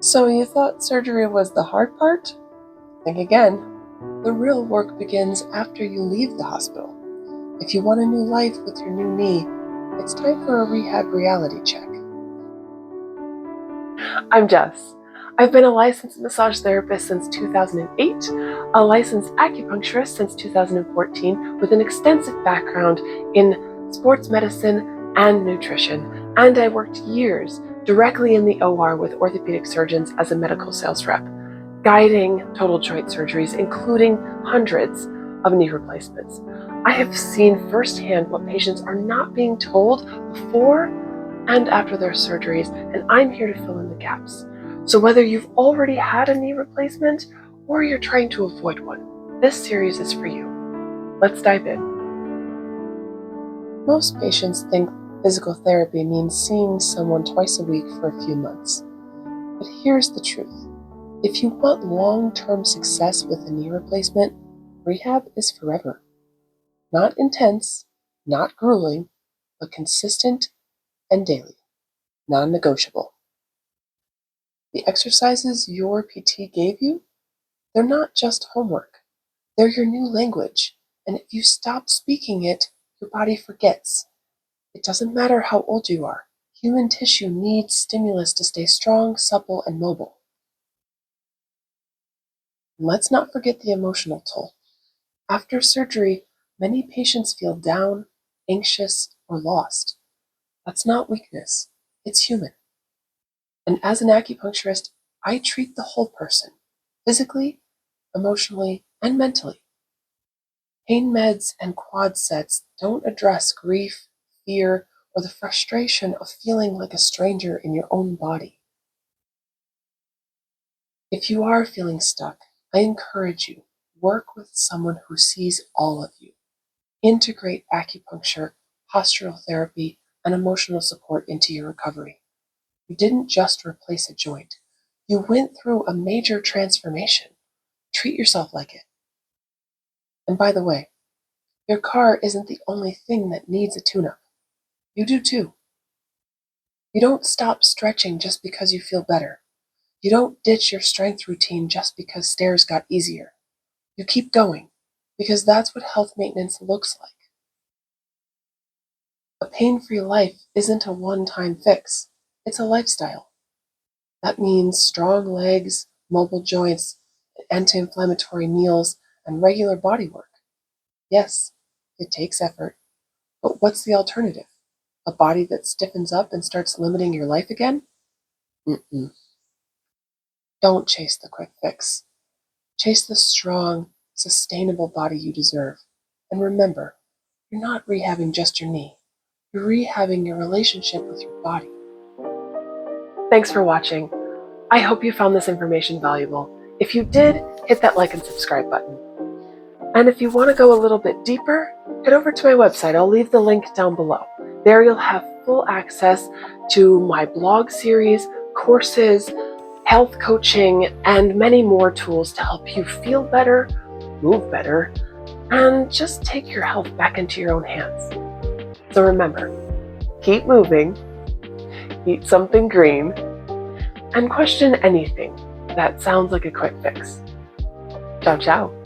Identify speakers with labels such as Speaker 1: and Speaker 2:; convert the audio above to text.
Speaker 1: So you thought surgery was the hard part? Think again. The real work begins after you leave the hospital. If you want a new life with your new knee, it's time for a rehab reality check. I'm Jess. I've been a licensed massage therapist since 2008, a licensed acupuncturist since 2014 with an extensive background in sports medicine and nutrition, and I worked years directly in the OR with orthopedic surgeons as a medical sales rep, guiding total joint surgeries, including hundreds of knee replacements. I have seen firsthand what patients are not being told before and after their surgeries, and I'm here to fill in the gaps. So whether you've already had a knee replacement or you're trying to avoid one, this series is for you. Let's dive in. Most patients think physical therapy means seeing someone twice a week for a few months. But here's the truth. If you want long-term success with a knee replacement, rehab is forever. Not intense, not grueling, but consistent and daily, non-negotiable. The exercises your PT gave you, they're not just homework. They're your new language, and if you stop speaking it, your body forgets. It doesn't matter how old you are. Human tissue needs stimulus to stay strong, supple, and mobile. And let's not forget the emotional toll. After surgery, many patients feel down, anxious, or lost. That's not weakness. It's human. And as an acupuncturist, I treat the whole person, physically, emotionally, and mentally. Pain meds and quad sets don't address grief, fear, or the frustration of feeling like a stranger in your own body. If you are feeling stuck, I encourage you, work with someone who sees all of you. Integrate acupuncture, postural therapy, and emotional support into your recovery. You didn't just replace a joint. You went through a major transformation. Treat yourself like it. And by the way, your car isn't the only thing that needs a tune-up. You do too. You don't stop stretching just because you feel better. You don't ditch your strength routine just because stairs got easier. You keep going, because that's what health maintenance looks like. A pain-free life isn't a one-time fix. It's a lifestyle. That means strong legs, mobile joints, anti-inflammatory meals, and regular body work. Yes, it takes effort, but what's the alternative? A body that stiffens up and starts limiting your life again? Mm-mm. Don't chase the quick fix. Chase the strong, sustainable body you deserve. And remember, you're not rehabbing just your knee. You're rehabbing your relationship with your body. Thanks for watching. I hope you found this information valuable. If you did, hit that like and subscribe button. And if you want to go a little bit deeper, head over to my website. I'll leave the link down below. There you'll have full access to my blog series, courses, health coaching, and many more tools to help you feel better, move better, and just take your health back into your own hands. So remember, keep moving, eat something green, and question anything that sounds like a quick fix. Ciao, ciao.